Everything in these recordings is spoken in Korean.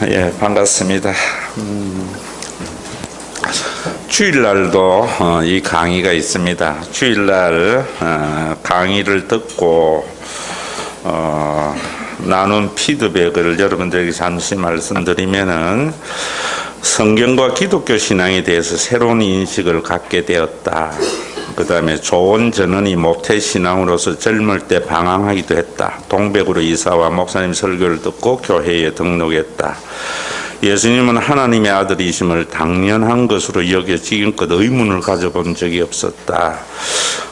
예, 반갑습니다. 주일날도 이 강의가 있습니다. 주일날 강의를 듣고 나눈 피드백을 여러분들에게 잠시 말씀드리면은, 성경과 기독교 신앙에 대해서 새로운 인식을 갖게 되었다. 그 다음에 좋은 전언이 모태 신앙으로서 젊을 때 방황하기도 했다. 동백으로 이사와 목사님 설교를 듣고 교회에 등록했다. 예수님은 하나님의 아들이심을 당연한 것으로 여겨 지금껏 의문을 가져본 적이 없었다.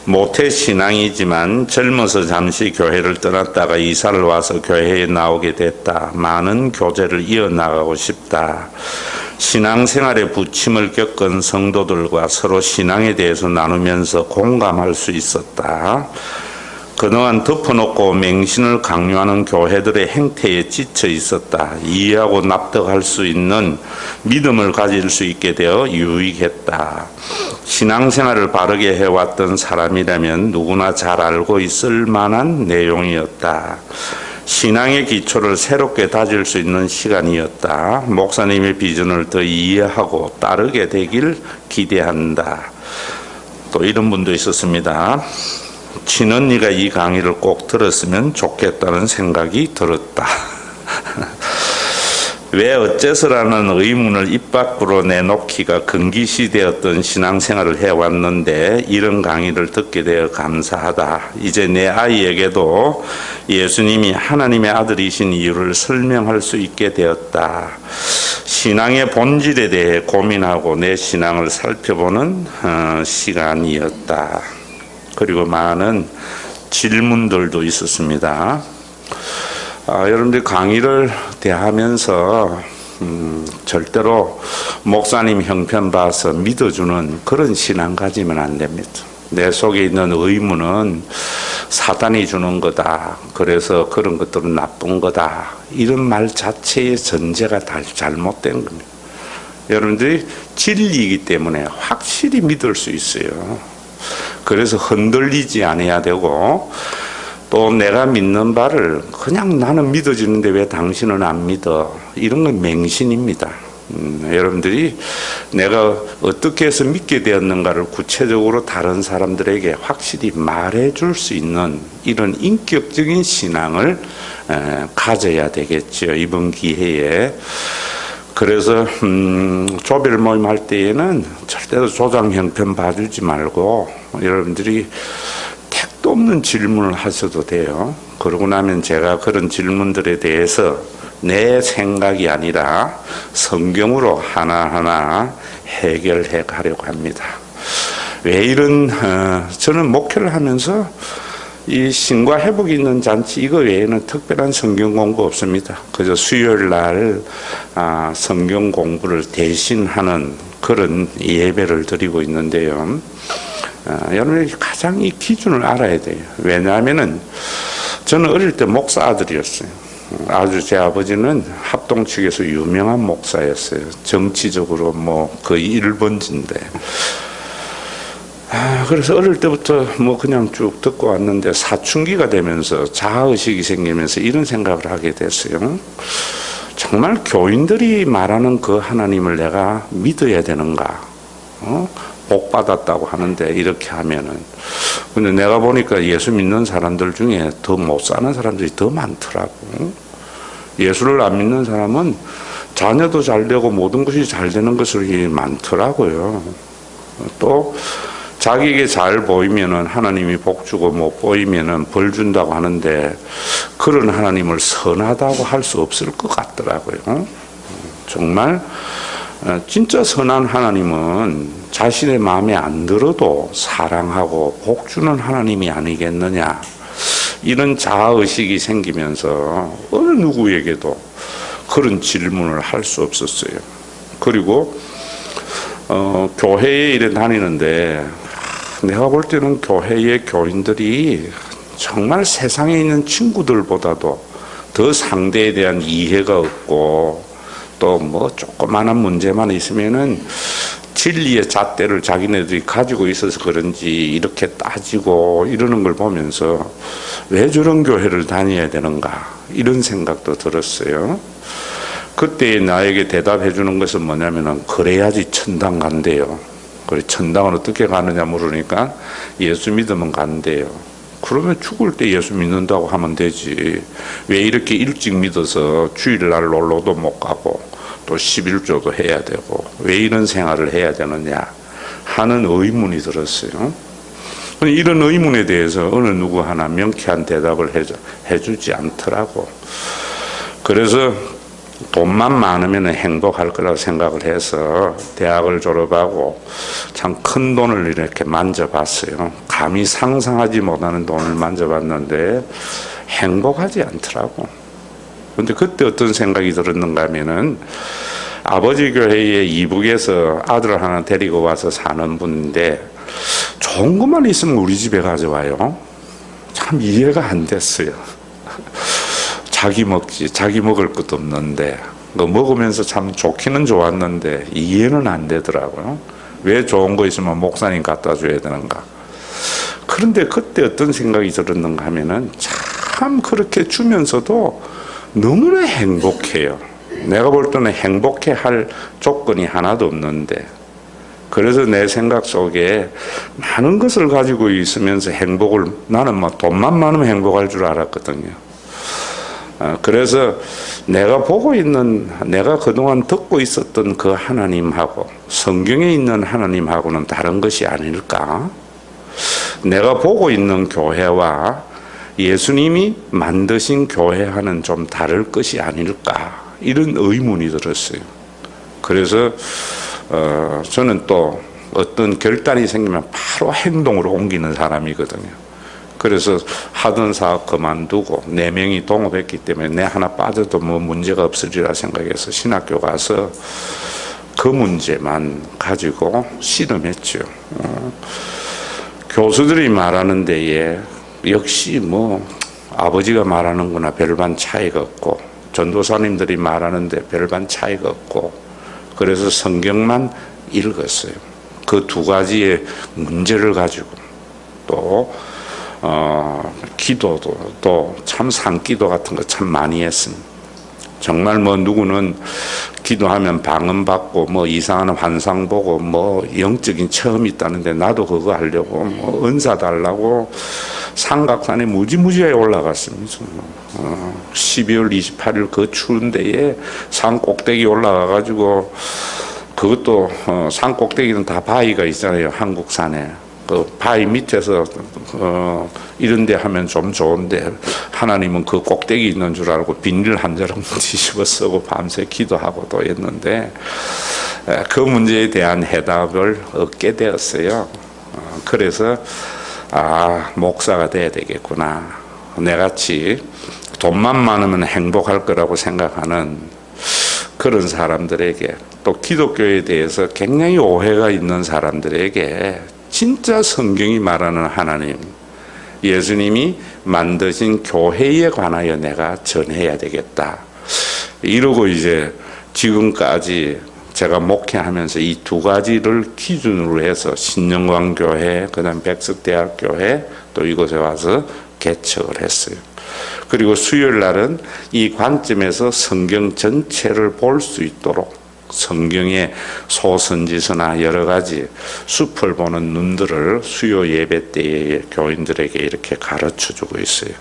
모태 신앙이지만 젊어서 잠시 교회를 떠났다가 이사를 와서 교회에 나오게 됐다. 많은 교제를 이어나가고 싶다. 신앙생활에 부침을 겪은 성도들과 서로 신앙에 대해서 나누면서 공감할 수 있었다. 그동안 덮어놓고 맹신을 강요하는 교회들의 행태에 지쳐 있었다. 이해하고 납득할 수 있는 믿음을 가질 수 있게 되어 유익했다. 신앙생활을 바르게 해왔던 사람이라면 누구나 잘 알고 있을 만한 내용이었다. 신앙의 기초를 새롭게 다질 수 있는 시간이었다. 목사님의 비전을 더 이해하고 따르게 되길 기대한다. 또 이런 분도 있었습니다. 친언니가 이 강의를 꼭 들었으면 좋겠다는 생각이 들었다. 왜 어째서라는 의문을 입 밖으로 내놓기가 금기시되었던 신앙생활을 해왔는데 이런 강의를 듣게 되어 감사하다. 이제 내 아이에게도 예수님이 하나님의 아들이신 이유를 설명할 수 있게 되었다. 신앙의 본질에 대해 고민하고 내 신앙을 살펴보는 시간이었다. 그리고 많은 질문들도 있었습니다. 여러분들 강의를 대하면서 절대로 목사님 형편 봐서 믿어주는 그런 신앙 가지면 안 됩니다. 내 속에 있는 의문은 사단이 주는 거다. 그래서 그런 것들은 나쁜 거다. 이런 말 자체의 전제가 다 잘못된 겁니다. 여러분들이 진리이기 때문에 확실히 믿을 수 있어요. 그래서 흔들리지 않아야 되고, 또 내가 믿는 바를 그냥 나는 믿어지는데 왜 당신은 안 믿어? 이런 건 맹신입니다. 여러분들이 내가 어떻게 해서 믿게 되었는가를 구체적으로 다른 사람들에게 확실히 말해줄 수 있는 이런 인격적인 신앙을 가져야 되겠죠. 이번 기회에. 그래서 조별 모임 할 때에는 절대로 조장 형편 봐주지 말고 여러분들이 택도 없는 질문을 하셔도 돼요. 그러고 나면 제가 그런 질문들에 대해서 내 생각이 아니라 성경으로 하나하나 해결해 가려고 합니다. 왜 이런 저는 목회를 하면서 이 신과 회복이 있는 잔치 이거 외에는 특별한 성경 공부 없습니다. 그저 수요일 날 성경 공부를 대신하는 그런 예배를 드리고 있는데요. 여러분이 가장 이 기준을 알아야 돼요. 왜냐하면은 저는 어릴 때 목사 아들이었어요. 아주 제 아버지는 합동 측에서 유명한 목사였어요. 정치적으로 뭐 거의 1번지인데. 그래서 어릴 때부터 뭐 그냥 쭉 듣고 왔는데 사춘기가 되면서 자아의식이 생기면서 이런 생각을 하게 됐어요. 정말 교인들이 말하는 그 하나님을 내가 믿어야 되는가? 복 받았다고 하는데 이렇게 하면은. 근데 내가 보니까 예수 믿는 사람들 중에 더 못 사는 사람들이 더 많더라고. 예수를 안 믿는 사람은 자녀도 잘 되고 모든 것이 잘 되는 것이 많더라고요. 또 자기에게 잘 보이면은 하나님이 복 주고 못 보이면은 벌 준다고 하는데 그런 하나님을 선하다고 할 수 없을 것 같더라고요. 정말 진짜 선한 하나님은 자신의 마음에 안 들어도 사랑하고 복 주는 하나님이 아니겠느냐. 이런 자아의식이 생기면서 어느 누구에게도 그런 질문을 할 수 없었어요. 그리고 교회에 이래 다니는데 내가 볼 때는 교회의 교인들이 정말 세상에 있는 친구들보다도 더 상대에 대한 이해가 없고 또 뭐 조그마한 문제만 있으면은 진리의 잣대를 자기네들이 가지고 있어서 그런지 이렇게 따지고 이러는 걸 보면서 왜 저런 교회를 다녀야 되는가 이런 생각도 들었어요. 그때 나에게 대답해 주는 것은 뭐냐면은 그래야지 천당 간대요. 그래 천당은 어떻게 가느냐 물으니까 예수 믿으면 간대요. 그러면 죽을 때 예수 믿는다고 하면 되지. 왜 이렇게 일찍 믿어서 주일날 놀러도 못 가고 또 11조도 해야 되고 왜 이런 생활을 해야 되느냐 하는 의문이 들었어요. 이런 의문에 대해서 어느 누구 하나 명쾌한 대답을 해주지 않더라고. 그래서 돈만 많으면 행복할 거라고 생각을 해서 대학을 졸업하고 참 큰 돈을 이렇게 만져봤어요. 감히 상상하지 못하는 돈을 만져봤는데 행복하지 않더라고. 근데 그때 어떤 생각이 들었는가 하면은 아버지 교회에 이북에서 아들을 하나 데리고 와서 사는 분인데 좋은 것만 있으면 우리 집에 가져와요. 참 이해가 안 됐어요. 자기 먹지, 자기 먹을 것도 없는데, 먹으면서 참 좋기는 좋았는데, 이해는 안 되더라고요. 왜 좋은 거 있으면 목사님 갖다 줘야 되는가. 그런데 그때 어떤 생각이 들었는가 하면은, 참 그렇게 주면서도 너무나 행복해요. 내가 볼 때는 행복해 할 조건이 하나도 없는데, 그래서 내 생각 속에 많은 것을 가지고 있으면서 행복을, 나는 뭐 돈만 많으면 행복할 줄 알았거든요. 그래서 내가 보고 있는, 내가 그동안 듣고 있었던 그 하나님하고 성경에 있는 하나님하고는 다른 것이 아닐까? 내가 보고 있는 교회와 예수님이 만드신 교회와는 좀 다를 것이 아닐까? 이런 의문이 들었어요. 그래서 저는 또 어떤 결단이 생기면 바로 행동으로 옮기는 사람이거든요. 그래서 하던 사업 그만두고 4명이 동업했기 때문에 내 하나 빠져도 뭐 문제가 없으리라 생각해서 신학교 가서 그 문제만 가지고 씨름했죠. 교수들이 말하는 데에 역시 뭐 아버지가 말하는 거나 별반 차이가 없고 전도사님들이 말하는데 별반 차이가 없고 그래서 성경만 읽었어요. 그 두 가지의 문제를 가지고 또 기도도 또 참 산기도 같은 거 참 많이 했습니다. 정말 뭐 누구는 기도하면 방언 받고 뭐 이상한 환상 보고 뭐 영적인 체험이 있다는데 나도 그거 하려고 뭐 은사 달라고 삼각산에 무지무지하게 올라갔습니다. 12월 28일 그 추운 데에 산 꼭대기 올라가 가지고 그것도 산 꼭대기는 다 바위가 있잖아요. 한국 산에. 그 바위 밑에서 이런 데 하면 좀 좋은데 하나님은 그 꼭대기 있는 줄 알고 비닐 한 자락 뒤집어 쓰고 밤새 기도하고 또 했는데 그 문제에 대한 해답을 얻게 되었어요. 그래서 목사가 돼야 되겠구나. 내같이 돈만 많으면 행복할 거라고 생각하는 그런 사람들에게 또 기독교에 대해서 굉장히 오해가 있는 사람들에게 진짜 성경이 말하는 하나님, 예수님이 만드신 교회에 관하여 내가 전해야 되겠다. 이러고 이제 지금까지 제가 목회하면서 이 두 가지를 기준으로 해서 신영광교회, 그 다음 백석대학교회 또 이곳에 와서 개척을 했어요. 그리고 수요일 날은 이 관점에서 성경 전체를 볼 수 있도록 성경의 소선지서나 여러 가지 숲을 보는 눈들을 수요 예배 때에 교인들에게 이렇게 가르쳐주고 있어요.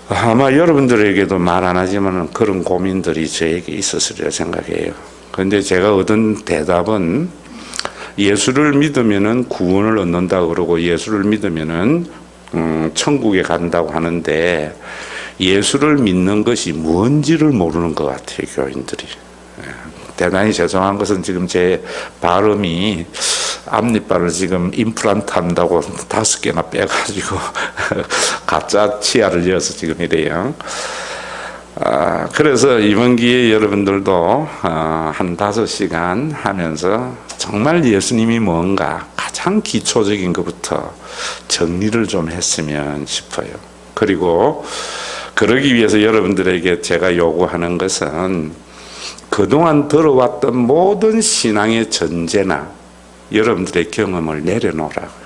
아마 여러분들에게도 말 안 하지만 그런 고민들이 저에게 있었으리라 생각해요. 그런데 제가 얻은 대답은 예수를 믿으면은 구원을 얻는다 그러고 예수를 믿으면은 천국에 간다고 하는데 예수를 믿는 것이 뭔지를 모르는 것 같아요, 교인들이. 대단히 죄송한 것은 지금 제 발음이 앞니빨을 지금 임플란트 한다고 5개나 빼가지고 가짜 치아를 이어서 지금 이래요. 그래서 이번 기회에 여러분들도 한 5시간 하면서 정말 예수님이 뭔가 가장 기초적인 것부터 정리를 좀 했으면 싶어요. 그리고 그러기 위해서 여러분들에게 제가 요구하는 것은 그동안 들어왔던 모든 신앙의 전제나 여러분들의 경험을 내려놓으라고요.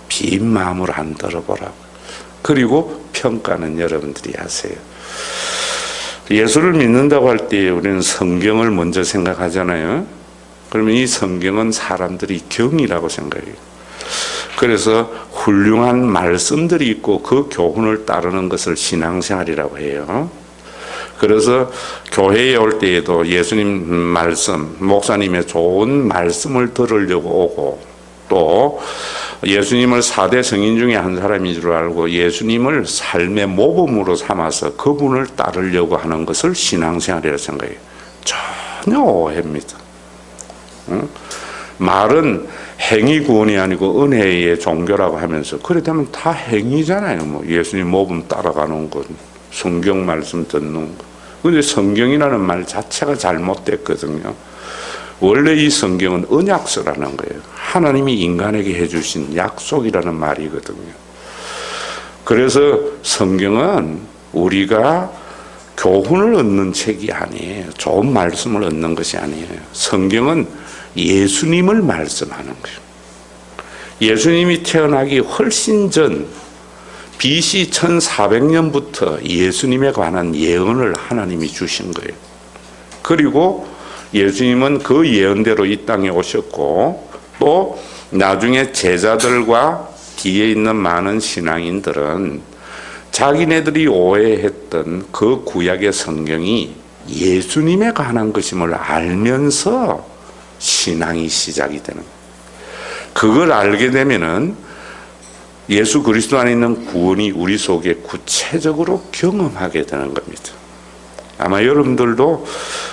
빈 마음으로 안 들어보라고요. 그리고 평가는 여러분들이 하세요. 예수를 믿는다고 할 때 우리는 성경을 먼저 생각하잖아요. 그러면 이 성경은 사람들이 경이라고 생각해요. 그래서 훌륭한 말씀들이 있고 그 교훈을 따르는 것을 신앙생활이라고 해요. 그래서 교회에 올 때에도 예수님 말씀, 목사님의 좋은 말씀을 들으려고 오고, 또 예수님을 4대 성인 중에 한 사람인 줄 알고 예수님을 삶의 모범으로 삼아서 그분을 따르려고 하는 것을 신앙생활이라고 생각해요. 전혀 오해입니다. 말은 행위 구원이 아니고 은혜의 종교라고 하면서 그래 되면 다 행위잖아요. 뭐 예수님 모범 따라가는 것, 성경 말씀 듣는 것. 근데 성경이라는 말 자체가 잘못됐거든요. 원래 이 성경은 언약서라는 거예요. 하나님이 인간에게 해주신 약속이라는 말이거든요. 그래서 성경은 우리가 교훈을 얻는 책이 아니에요. 좋은 말씀을 얻는 것이 아니에요. 성경은 예수님을 말씀하는 거예요. 예수님이 태어나기 훨씬 전 BC 1400년부터 예수님에 관한 예언을 하나님이 주신 거예요. 그리고 예수님은 그 예언대로 이 땅에 오셨고, 또 나중에 제자들과 뒤에 있는 많은 신앙인들은 자기네들이 오해했던 그 구약의 성경이 예수님에 관한 것임을 알면서 신앙이 시작이 되는 거예요. 그걸 알게 되면은 예수 그리스도 안에 있는 구원이 우리 속에 구체적으로 경험하게 되는 겁니다. 아마 여러분들도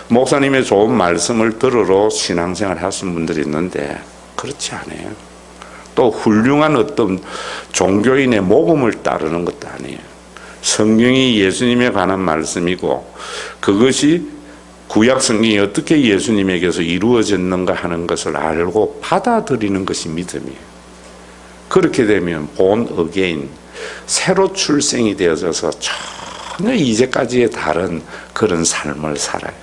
목사님의 좋은 말씀을 들으러 신앙생활 하신 분들이 있는데 그렇지 않아요. 또 훌륭한 어떤 종교인의 모범을 따르는 것도 아니에요. 성경이 예수님에 관한 말씀이고 그것이 구약 성경이 어떻게 예수님에게서 이루어졌는가 하는 것을 알고 받아들이는 것이 믿음이에요. 그렇게 되면 본 어게인, 새로 출생이 되어져서 전혀 이제까지의 다른 그런 삶을 살아요.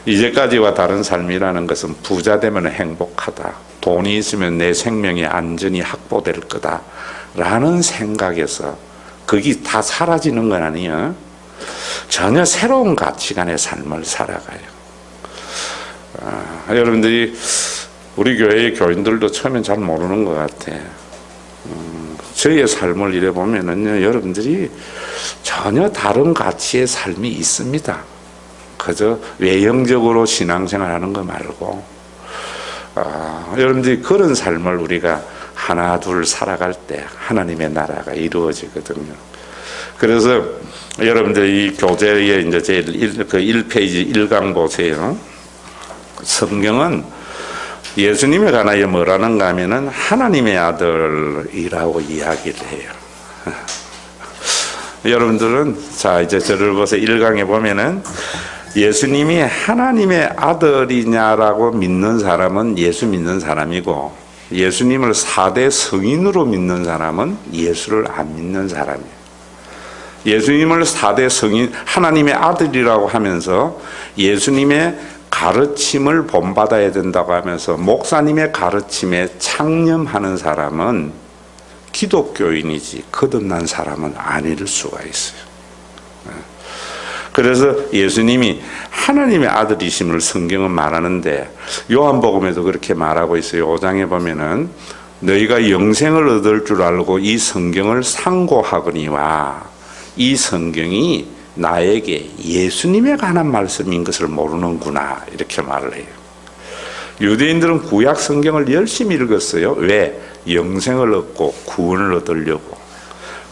이제까지와 다른 삶이라는 것은 부자 되면 행복하다, 돈이 있으면 내 생명이 안전히 확보될 거다 라는 생각에서 그게 다 사라지는 건 아니에요. 전혀 새로운 가치관의 삶을 살아가요. 여러분들이 우리 교회의 교인들도 처음엔 잘 모르는 것 같아. 저희의 삶을 이래 보면은요, 여러분들이 전혀 다른 가치의 삶이 있습니다. 그저 외형적으로 신앙생활 하는 거 말고, 여러분들이 그런 삶을 우리가 하나 둘 살아갈 때 하나님의 나라가 이루어지거든요. 그래서 여러분들 이 교재에 이제 제 1페이지 1강 보세요. 성경은 예수님에 관하여 뭐라는가 하면은 하나님의 아들이라고 이야기를 해요. 여러분들은 자 이제 저를 보세요. 1강에 보면은 예수님이 하나님의 아들이냐라고 믿는 사람은 예수 믿는 사람이고, 예수님을 4대 성인으로 믿는 사람은 예수를 안 믿는 사람이에요. 예수님을 4대 성인, 하나님의 아들이라고 하면서 예수님의 가르침을 본받아야 된다고 하면서 목사님의 가르침에 창념하는 사람은 기독교인이지 거듭난 사람은 아닐 수가 있어요. 그래서 예수님이 하나님의 아들이심을 성경은 말하는데 요한복음에도 그렇게 말하고 있어요. 5장에 보면은 너희가 영생을 얻을 줄 알고 이 성경을 상고하거니와 이 성경이 나에게 예수님에 관한 말씀인 것을 모르는구나 이렇게 말을 해요. 유대인들은 구약 성경을 열심히 읽었어요. 왜? 영생을 얻고 구원을 얻으려고.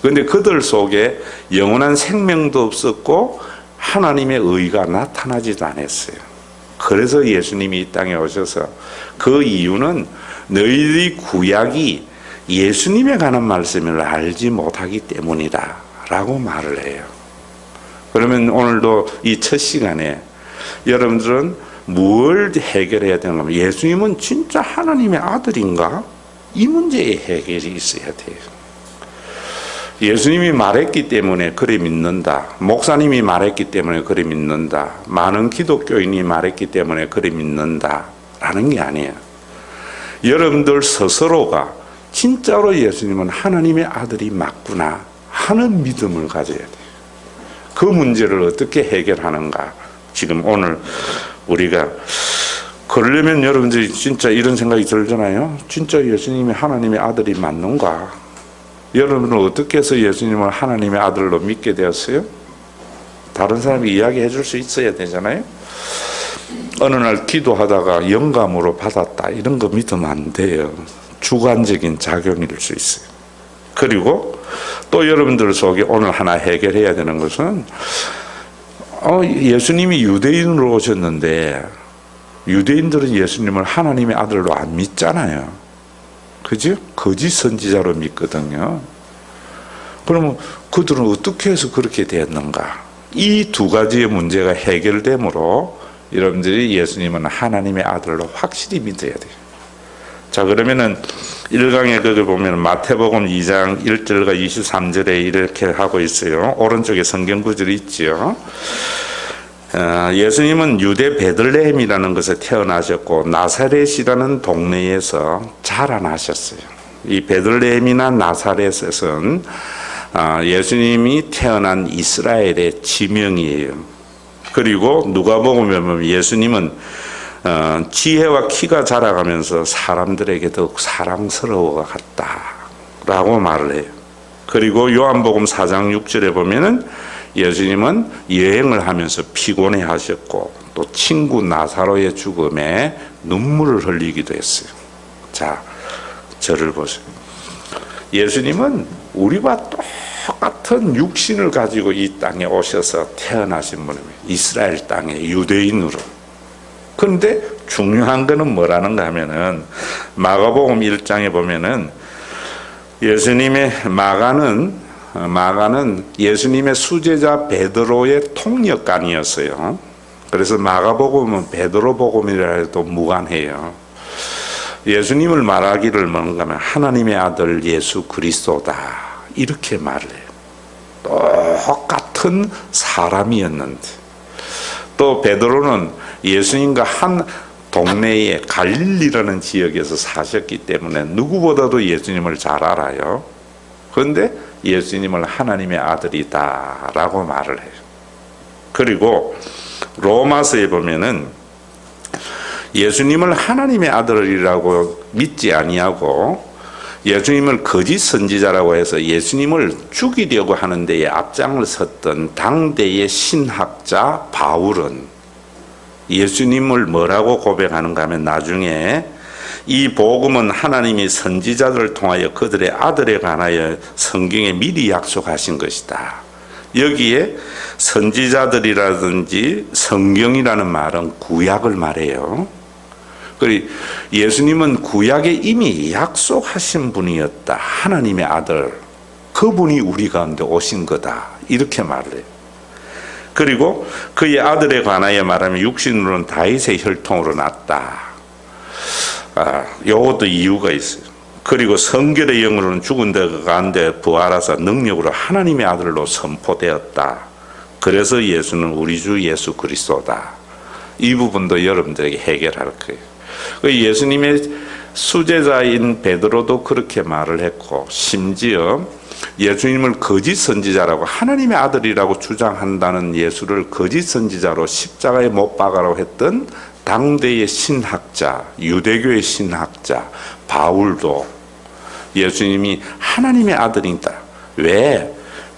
그런데 그들 속에 영원한 생명도 없었고 하나님의 의가 나타나지도 않았어요. 그래서 예수님이 이 땅에 오셔서 그 이유는 너희들이 구약이 예수님에 관한 말씀을 알지 못하기 때문이다 라고 말을 해요. 그러면 오늘도 이 첫 시간에 여러분들은 뭘 해결해야 되는가 하면 예수님은 진짜 하나님의 아들인가? 이 문제의 해결이 있어야 돼요. 예수님이 말했기 때문에 그래 믿는다. 목사님이 말했기 때문에 그래 믿는다. 많은 기독교인이 말했기 때문에 그래 믿는다 라는 게 아니에요. 여러분들 스스로가 진짜로 예수님은 하나님의 아들이 맞구나 하는 믿음을 가져야 돼요. 그 문제를 어떻게 해결하는가? 지금 오늘 우리가 그러려면 여러분들이 진짜 이런 생각이 들잖아요. 진짜 예수님이 하나님의 아들이 맞는가? 여러분은 어떻게 해서 예수님을 하나님의 아들로 믿게 되었어요? 다른 사람이 이야기해 줄 수 있어야 되잖아요. 어느 날 기도하다가 영감으로 받았다 이런 거 믿으면 안 돼요. 주관적인 작용일 수 있어요. 그리고 또 여러분들 속에 오늘 하나 해결해야 되는 것은 예수님이 유대인으로 오셨는데 유대인들은 예수님을 하나님의 아들로 안 믿잖아요. 그죠? 거짓 선지자로 믿거든요. 그러면 그들은 어떻게 해서 그렇게 됐는가? 이 두 가지의 문제가 해결되므로 여러분들이 예수님은 하나님의 아들로 확실히 믿어야 돼요. 자, 그러면은 1강에 거기 보면 마태복음 2장 1절과 23절에 이렇게 하고 있어요. 오른쪽에 성경 구절이 있죠. 예수님은 유대 베들레헴이라는 곳에 태어나셨고 나사렛이라는 동네에서 자라나셨어요. 이 베들레헴이나 나사렛은 예수님이 태어난 이스라엘의 지명이에요. 그리고 누가복음에 보면 예수님은 지혜와 키가 자라가면서 사람들에게 더욱 사랑스러워 갔다라고 말을 해요. 그리고 요한복음 4장 6절에 보면은 예수님은 여행을 하면서 피곤해 하셨고 또 친구 나사로의 죽음에 눈물을 흘리기도 했어요. 자, 저를 보세요. 예수님은 우리와 똑같은 육신을 가지고 이 땅에 오셔서 태어나신 분입니다. 이스라엘 땅에 유대인으로. 그런데 중요한 거는 뭐라는가 하면은 마가복음 1장에 보면은 예수님의 마가는 예수님의 수제자 베드로의 통역관이었어요. 그래서 마가복음은 베드로 복음이라 해도 무관해요. 예수님을 말하기를 뭔가 하면 하나님의 아들 예수 그리스도다 이렇게 말을 해요. 똑같은 사람이었는데 또 베드로는 예수님과 한 동네의 갈릴리라는 지역에서 사셨기 때문에 누구보다도 예수님을 잘 알아요. 그런데 예수님을 하나님의 아들이다라고 말을 해요. 그리고 로마서에 보면은 예수님을 하나님의 아들이라고 믿지 아니하고 예수님을 거짓 선지자라고 해서 예수님을 죽이려고 하는 데에 앞장을 섰던 당대의 신학자 바울은 예수님을 뭐라고 고백하는가 하면 나중에 이 복음은 하나님이 선지자들을 통하여 그들의 아들에 관하여 성경에 미리 약속하신 것이다. 여기에 선지자들이라든지 성경이라는 말은 구약을 말해요. 그리고 예수님은 구약에 이미 약속하신 분이었다. 하나님의 아들. 그분이 우리 가운데 오신 거다. 이렇게 말을 해요. 그리고 그의 아들에 관하여 말하면 육신으로는 다윗의 혈통으로 났다. 요것도 이유가 있어요. 그리고 성결의 영으로는 죽은 데 가운데 부활하사 능력으로 하나님의 아들로 선포되었다. 그래서 예수는 우리 주 예수 그리스도다. 이 부분도 여러분들에게 해결할 거예요. 예수님의 수제자인 베드로도 그렇게 말을 했고 심지어 예수님을 거짓 선지자라고 하나님의 아들이라고 주장한다는 예수를 거짓 선지자로 십자가에 못 박으라고 했던 당대의 신학자, 유대교의 신학자 바울도 예수님이 하나님의 아들이다. 왜?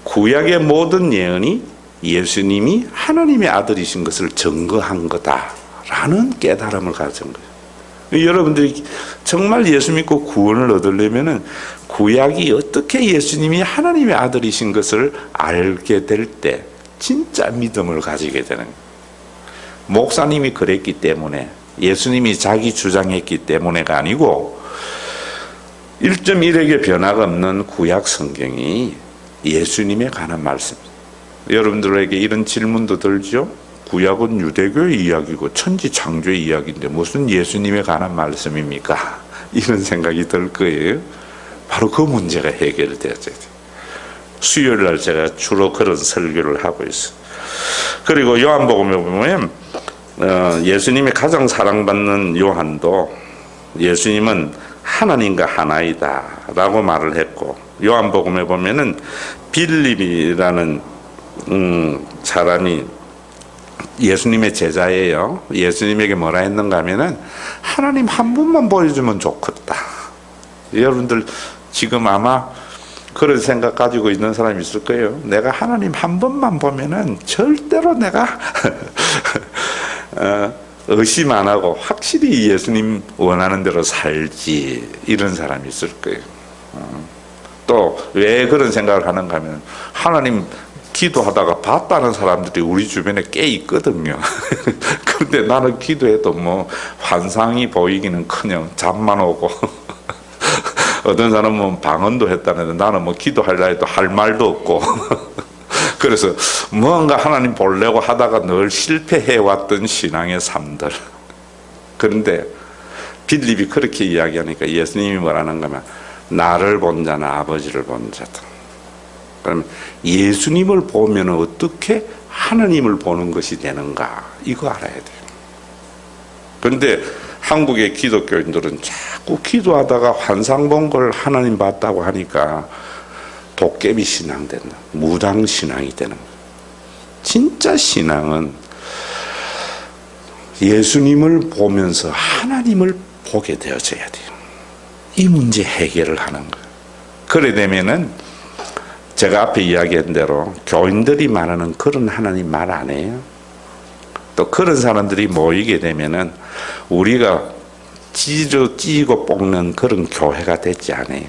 구약의 모든 예언이 예수님이 하나님의 아들이신 것을 증거한 거다라는 깨달음을 가진 거예요. 여러분들이 정말 예수 믿고 구원을 얻으려면은 구약이 어떻게 예수님이 하나님의 아들이신 것을 알게 될 때 진짜 믿음을 가지게 되는 거예요. 목사님이 그랬기 때문에 예수님이 자기 주장했기 때문에가 아니고 1.1에게 변화가 없는 구약 성경이 예수님에 관한 말씀입니다. 여러분들에게 이런 질문도 들죠? 구약은 유대교의 이야기고 천지 창조의 이야기인데 무슨 예수님에 관한 말씀입니까? 이런 생각이 들 거예요. 바로 그 문제가 해결되어야 돼요. 수요일 날 제가 주로 그런 설교를 하고 있어요. 그리고 요한복음에 보면 예수님이 가장 사랑받는 요한도 예수님은 하나님과 하나이다 라고 말을 했고 요한복음에 보면은 빌립이라는 사람이 예수님의 제자예요. 예수님에게 뭐라 했는가 하면은 하나님 한 분만 보여주면 좋겠다. 여러분들 지금 아마 그런 생각 가지고 있는 사람이 있을 거예요. 내가 하나님 한 번만 보면은 절대로 내가 의심 안 하고 확실히 예수님 원하는 대로 살지, 이런 사람이 있을 거예요. 또 왜 그런 생각을 하는가 하면 하나님 기도하다가 봤다는 사람들이 우리 주변에 꽤 있거든요. 그런데 나는 기도해도 뭐 환상이 보이기는커녕 잠만 오고 어떤 사람은 방언도 했다는데 나는 뭐 기도하려 해도 할 말도 없고 그래서 뭔가 하나님 보려고 하다가 늘 실패해왔던 신앙의 삶들. 그런데 빌립이 그렇게 이야기하니까 예수님이 뭐라는가 하면 나를 본 자는 아버지를 본 자다. 그러면 예수님을 보면 어떻게 하나님을 보는 것이 되는가, 이거 알아야 돼요. 그런데 한국의 기독교인들은 자꾸 기도하다가 환상 본 걸 하나님 봤다고 하니까 도깨비 신앙 된다, 무당 신앙이 되는 거예요. 진짜 신앙은 예수님을 보면서 하나님을 보게 되어져야 돼요. 이 문제 해결을 하는 거예요. 그래 되면은 제가 앞에 이야기한 대로 교인들이 말하는 그런 하나님 말 안 해요. 또 그런 사람들이 모이게 되면은 우리가 찌고 뽑는 그런 교회가 되지 않아요.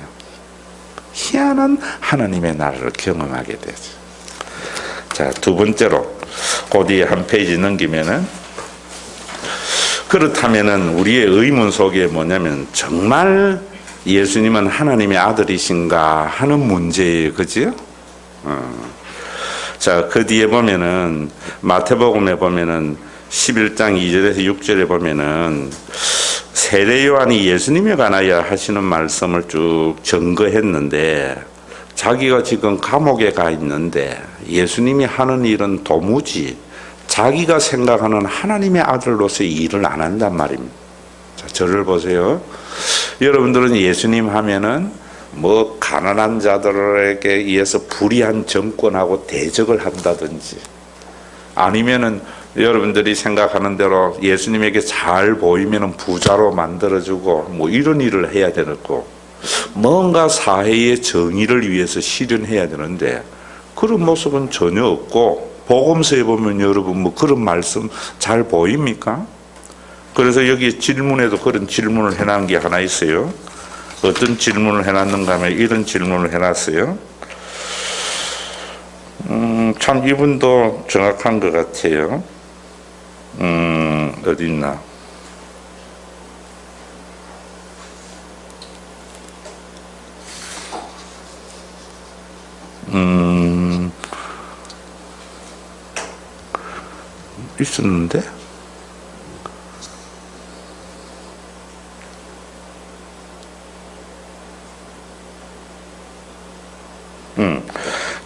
희한한 하나님의 나라를 경험하게 되죠. 자, 두 번째로 그 뒤에 한 페이지 넘기면은, 그렇다면은 우리의 의문 속에 뭐냐면 정말 예수님은 하나님의 아들이신가 하는 문제예요. 그죠? 자, 그 뒤에 보면은 마태복음에 보면은 11장 2절에서 6절에 보면은 세례 요한이 예수님에 관하여 하시는 말씀을 쭉 증거했는데, 자기가 지금 감옥에 가 있는데 예수님이 하는 일은 도무지 자기가 생각하는 하나님의 아들로서의 일을 안 한단 말입니다. 자, 저를 보세요. 여러분들은 예수님 하면은 뭐 가난한 자들에게 의해서 불의한 정권하고 대적을 한다든지, 아니면은 여러분들이 생각하는 대로 예수님에게 잘 보이면은 부자로 만들어주고 뭐 이런 일을 해야 되고, 뭔가 사회의 정의를 위해서 실현해야 되는데 그런 모습은 전혀 없고, 복음서에 보면 여러분 뭐 그런 말씀 잘 보입니까? 그래서 여기 질문에도 그런 질문을 해놓은 게 하나 있어요. 어떤 질문을 해놨는가 하면 이런 질문을 해놨어요. 참 이분도 정확한 것 같아요. 어디 있나? 있었는데?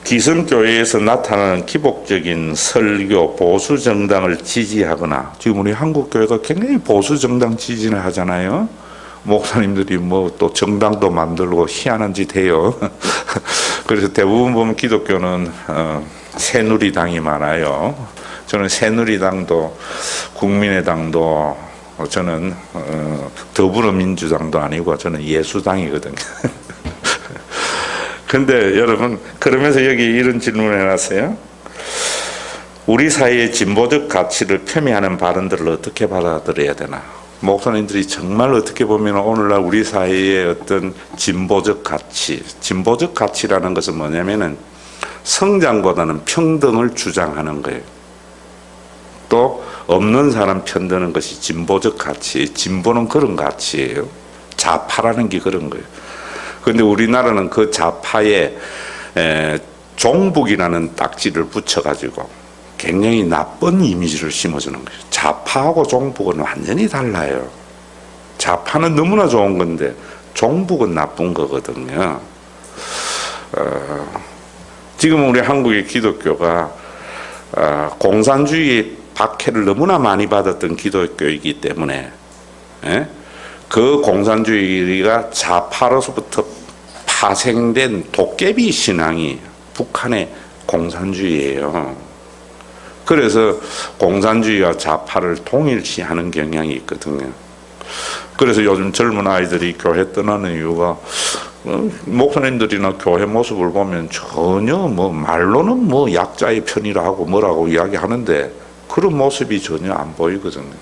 기성교회에서 나타나는 기복적인 설교, 보수정당을 지지하거나, 지금 우리 한국교회가 굉장히 보수정당 지지를 하잖아요. 목사님들이 뭐 또 정당도 만들고 희한한 짓 해요. 그래서 대부분 보면 기독교는 새누리당이 많아요. 저는 새누리당도 국민의당도 저는 더불어민주당도 아니고 저는 예수당이거든요. 근데 여러분, 그러면서 여기 이런 질문을 해놨어요. 우리 사회의 진보적 가치를 폄훼하는 발언들을 어떻게 받아들여야 되나? 목사님들이 정말 어떻게 보면 오늘날 우리 사회의 어떤 진보적 가치, 진보적 가치라는 것은 뭐냐면은 성장보다는 평등을 주장하는 거예요. 또 없는 사람 편드는 것이 진보적 가치, 진보는 그런 가치예요. 좌파라는 게 그런 거예요. 그런데 우리나라는 그 좌파에 종북이라는 딱지를 붙여가지고 굉장히 나쁜 이미지를 심어주는 거예요. 좌파하고 종북은 완전히 달라요. 좌파는 너무나 좋은 건데 종북은 나쁜 거거든요. 지금 우리 한국의 기독교가 공산주의의 박해를 너무나 많이 받았던 기독교이기 때문에 그 공산주의가 좌파로서부터 파생된 도깨비 신앙이 북한에 공산주의예요. 그래서 공산주의와 좌파를 동일시하는 경향이 있거든요. 그래서 요즘 젊은 아이들이 교회 떠나는 이유가 목사님들이나 교회 모습을 보면 전혀 뭐 말로는 뭐 약자의 편이라 하고 뭐라고 이야기하는데 그런 모습이 전혀 안 보이거든요.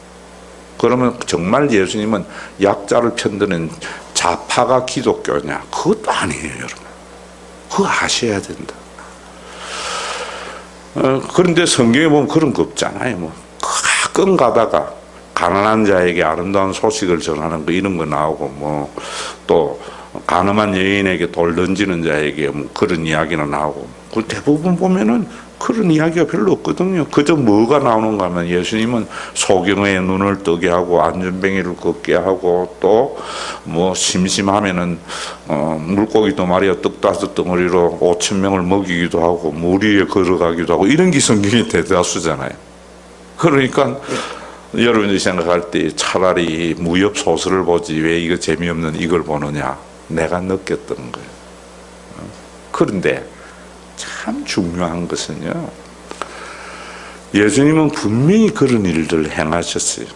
그러면 정말 예수님은 약자를 편드는 좌파가 기독교냐? 그것도 아니에요, 여러분. 그거 아셔야 된다. 그런데 성경에 보면 그런 거 없잖아요. 뭐 가끔 가다가 가난한 자에게 아름다운 소식을 전하는 거 이런 거 나오고 뭐 또 가늠한 여인에게 돌 던지는 자에게 뭐 그런 이야기는 나오고 그 대부분 보면은 그런 이야기가 별로 없거든요. 그저 뭐가 나오는가 하면 예수님은 소경의 눈을 뜨게 하고 안전뱅이를 걷게 하고 또 뭐 심심하면은 물고기 두 마리와 떡 5덩어리로 5,000명을 먹이기도 하고 물 위에 걸어가기도 하고 이런 게 성경의 대다수잖아요. 그러니까 여러분이 생각할 때 차라리 무협 소설을 보지 왜 이거 재미없는 이걸 보느냐 내가 느꼈던 거예요. 그런데 참 중요한 것은요, 예수님은 분명히 그런 일들을 행하셨어요.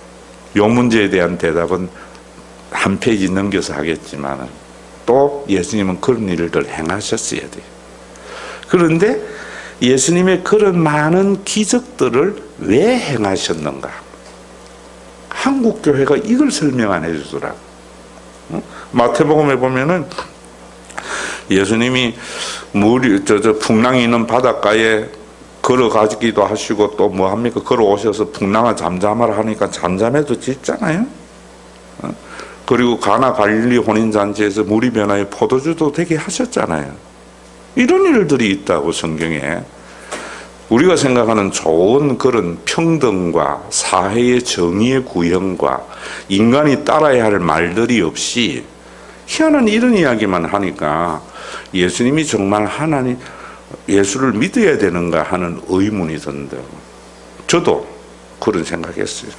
이 문제에 대한 대답은 한 페이지 넘겨서 하겠지만 또 예수님은 그런 일들을 행하셨어야 돼요. 그런데 예수님의 그런 많은 기적들을 왜 행하셨는가? 한국 교회가 이걸 설명 안 해주더라고. 마태복음에 보면은 예수님이 풍랑이 있는 바닷가에 걸어가기도 하시고 또 뭐 합니까? 걸어오셔서 풍랑아 잠잠하라 하니까 잠잠해도 짓잖아요. 그리고 가나 갈릴리 혼인잔치에서 물이 변하여 포도주도 되게 하셨잖아요. 이런 일들이 있다고 성경에. 우리가 생각하는 좋은 그런 평등과 사회의 정의의 구현과 인간이 따라야 할 말들이 없이 희한한 이런 이야기만 하니까 예수님이 정말 하나님 예수를 믿어야 되는가 하는 의문이 든다고. 저도 그런 생각했어요.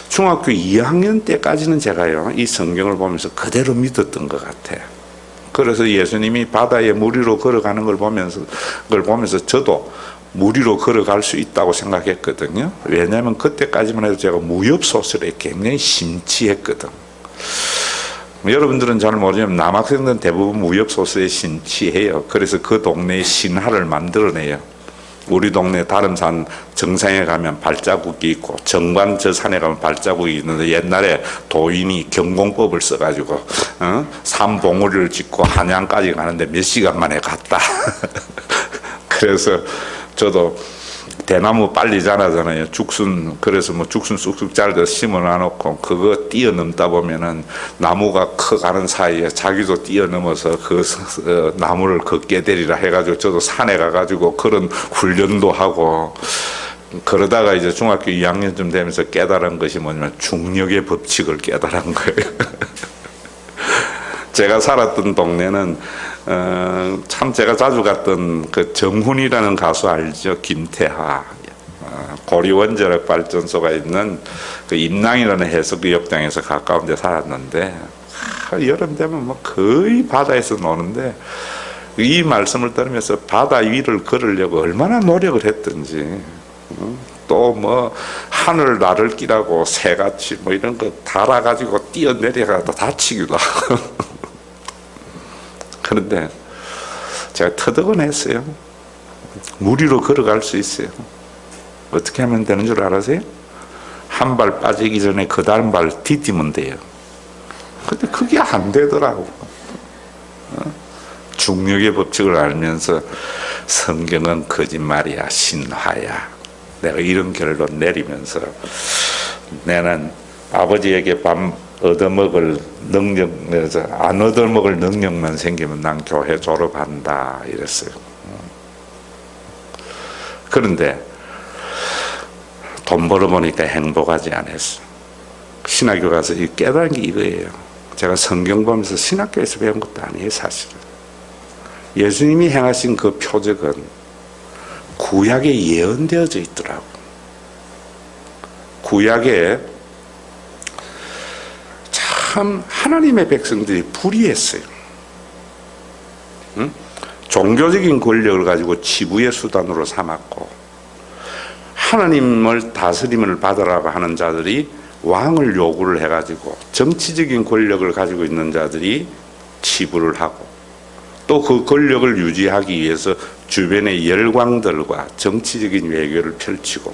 중학교 2학년 때까지는 제가요 이 성경을 보면서 그대로 믿었던 것 같아요. 그래서 예수님이 바다에 물 위로 걸어가는 걸 보면서 저도 물 위로 걸어갈 수 있다고 생각했거든요. 왜냐하면 그때까지만 해도 제가 무협 소설에 굉장히 심취했거든. 여러분들은 잘 모르지만 남학생들은 대부분 무협 소설에 심취해요. 그래서 그 동네에 신화를 만들어내요. 우리 동네 다름산 정상에 가면 발자국이 있고 정관 저 산에 가면 발자국이 있는데 옛날에 도인이 경공법을 써가지고 산봉우리를 짓고 한양까지 가는데 몇 시간 만에 갔다. 그래서 저도 대나무 빨리 자라잖아요. 죽순, 그래서 뭐 죽순 쑥쑥 자르서 심어 놔놓고 그거 뛰어넘다 보면은 나무가 커가는 사이에 자기도 뛰어넘어서 그 나무를 걷게 되리라 해가지고 저도 산에 가가지고 그런 훈련도 하고 그러다가 이제 중학교 2학년쯤 되면서 깨달은 것이 뭐냐면 중력의 법칙을 깨달은 거예요. 제가 살았던 동네는 참 제가 자주 갔던 그 정훈이라는 가수 알죠? 김태하. 고리원자력 발전소가 있는 그 임랑이라는 해수욕장에서 가까운 데 살았는데 여름 되면 뭐 거의 바다에서 노는데 이 말씀을 들으면서 바다 위를 걸으려고 얼마나 노력을 했던지 또 뭐 하늘 나를 끼라고 새같이 뭐 이런 거 달아가지고 뛰어내려가다 다치기도 하고 그런데 제가 터득은 했어요. 물 위로 걸어갈 수 있어요. 어떻게 하면 되는 줄 알아세요? 한 발 빠지기 전에 그 다음 발 디디면 돼요. 근데 그게 안 되더라고. 중력의 법칙을 알면서 성경은 거짓말이야, 신화야. 내가 이런 결론 내리면서 나는 아버지에게 밥 얻어먹을 능력, 안 얻어먹을 능력만 생기면 난 교회 졸업한다 이랬어요. 그런데 돈 벌어보니까 행복하지 않았어. 신학교 가서 깨달은 게 이거예요. 제가 성경 보면서 신학교에서 배운 것도 아니에요, 사실은. 예수님이 행하신 그 표적은 구약에 예언되어져 있더라고. 구약에 참 하나님의 백성들이 불의했어요. 응? 종교적인 권력을 가지고 치부의 수단으로 삼았고, 하나님을 다스림을 받으라고 하는 자들이 왕을 요구를 해가지고 정치적인 권력을 가지고 있는 자들이 치부를 하고, 또 그 권력을 유지하기 위해서 주변의 열광들과 정치적인 외교를 펼치고,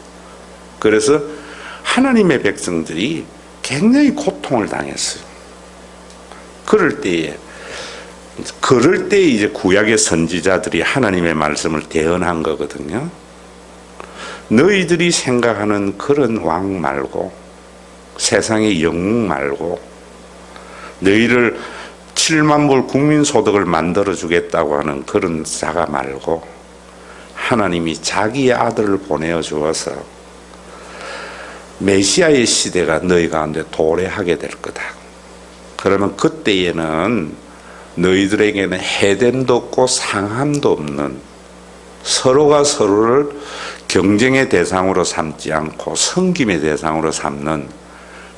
그래서 하나님의 백성들이 굉장히 고통을 당했어요. 그럴 때에 이제 구약의 선지자들이 하나님의 말씀을 대언한 거거든요. 너희들이 생각하는 그런 왕 말고, 세상의 영웅 말고, 너희를 7만 불 국민소득을 만들어 주겠다고 하는 그런 자가 말고, 하나님이 자기의 아들을 보내어 주어서 메시아의 시대가 너희 가운데 도래하게 될 거다. 그러면 그때에는 너희들에게는 해됨도 없고 상함도 없는, 서로가 서로를 경쟁의 대상으로 삼지 않고 섬김의 대상으로 삼는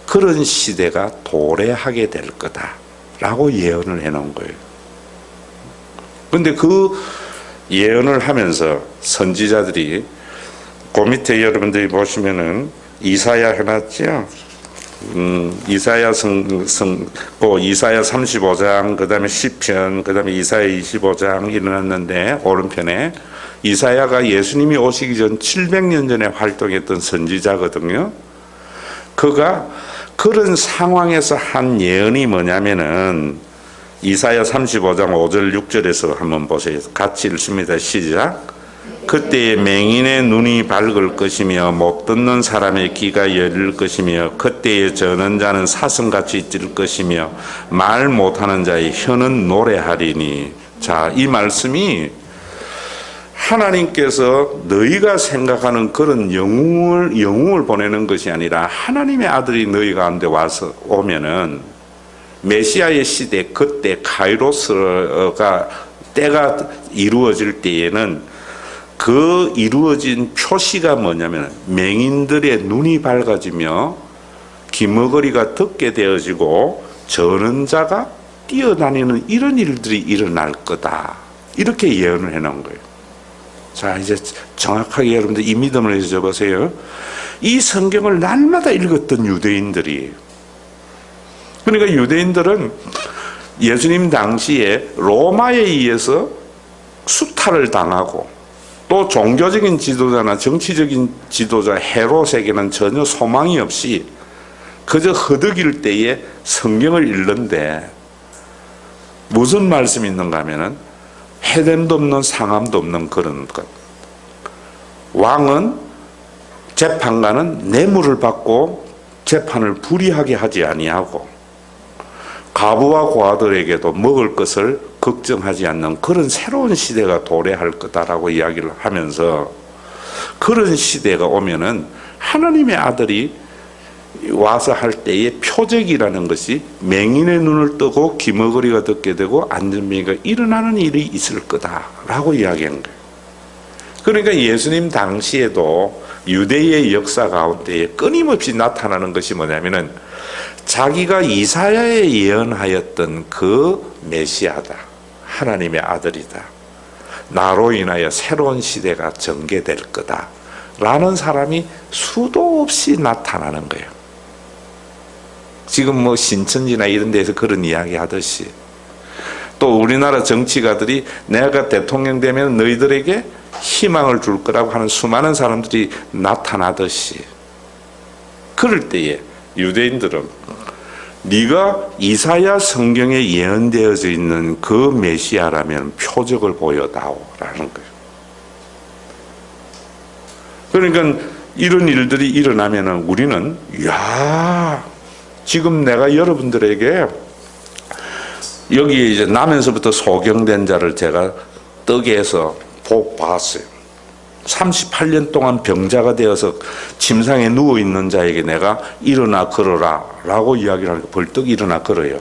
그런 시대가 도래하게 될 거다라고 예언을 해놓은 거예요. 그런데 그 예언을 하면서 선지자들이, 그 밑에 여러분들이 보시면은 이사야 해놨죠. 이사야 이사야 35장, 그 다음에 시편, 그 다음에 이사야 25장 일어났는데, 오른편에 이사야가 예수님이 오시기 전 700년 전에 활동했던 선지자거든요. 그가 그런 상황에서 한 예언이 뭐냐면은, 이사야 35장 5절 6절에서 한번 보세요. 같이 읽습니다. 시작. 그때에 맹인의 눈이 밝을 것이며 못 듣는 사람의 귀가 열릴 것이며, 그때에 저는 자는 사슴같이 뛸 것이며 말 못하는 자의 혀는 노래하리니. 자, 이 말씀이 하나님께서 너희가 생각하는 그런 영웅을 보내는 것이 아니라, 하나님의 아들이 너희 가운데 와서 오면은 메시아의 시대, 그때 카이로스가 때가 이루어질 때에는 그 이루어진 표시가 뭐냐면, 맹인들의 눈이 밝아지며 귀머거리가 듣게 되어지고 저는 자가 뛰어다니는 이런 일들이 일어날 거다, 이렇게 예언을 해놓은 거예요. 자, 이제 정확하게 여러분들 이 믿음을 해서 보세요. 이 성경을 날마다 읽었던 유대인들이, 그러니까 유대인들은 예수님 당시에 로마에 의해서 수탈을 당하고, 또 종교적인 지도자나 정치적인 지도자 헤롯에게는 전혀 소망이 없이 그저 허덕일 때에 성경을 읽는데, 무슨 말씀이 있는가 하면은 해됨도 없는 상함도 없는 그런 것. 왕은, 재판관은 뇌물을 받고 재판을 불이하게 하지 아니하고, 과부와 고아들에게도 먹을 것을 걱정하지 않는 그런 새로운 시대가 도래할 거다라고 이야기를 하면서, 그런 시대가 오면은 하나님의 아들이 와서 할 때의 표적이라는 것이 맹인의 눈을 뜨고 귀머거리가 듣게 되고 안전병이가 일어나는 일이 있을 거다라고 이야기한 거예요. 그러니까 예수님 당시에도 유대의 역사 가운데 끊임없이 나타나는 것이 뭐냐면은, 자기가 이사야에 예언하였던 그 메시아다, 하나님의 아들이다, 나로 인하여 새로운 시대가 전개될 거다 라는 사람이 수도 없이 나타나는 거예요. 지금 뭐 신천지나 이런 데서 그런 이야기 하듯이, 또 우리나라 정치가들이 내가 대통령 되면 너희들에게 희망을 줄 거라고 하는 수많은 사람들이 나타나듯이, 그럴 때에 유대인들은 네가 이사야 성경에 예언되어져 있는 그 메시아라면 표적을 보여다오라는 거예요. 그러니까 이런 일들이 일어나면은 우리는, 야, 지금 내가 여러분들에게 여기에 이제 나면서부터 소경된 자를 제가 떡에 해서 봤어요. 38년 동안 병자가 되어서 침상에 누워있는 자에게 내가 일어나 걸어라 라고 이야기를 하니까 벌떡 일어나 걸어요.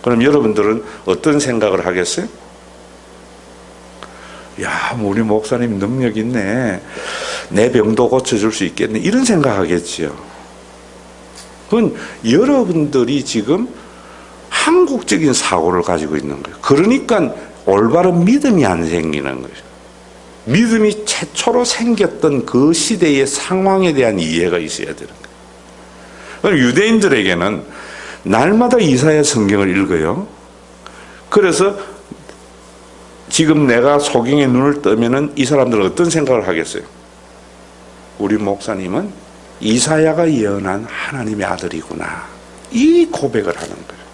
그럼 여러분들은 어떤 생각을 하겠어요? 야, 우리 목사님 능력 있네, 내 병도 고쳐줄 수 있겠네, 이런 생각하겠지요. 그건 여러분들이 지금 한국적인 사고를 가지고 있는 거예요. 그러니까 올바른 믿음이 안 생기는 거죠. 믿음이 최초로 생겼던 그 시대의 상황에 대한 이해가 있어야 되는 거예요. 그럼 유대인들에게는 날마다 이사야 성경을 읽어요. 그래서 지금 내가 소경의 눈을 뜨면은 이 사람들은 어떤 생각을 하겠어요? 우리 목사님은 이사야가 예언한 하나님의 아들이구나. 이 고백을 하는 거예요.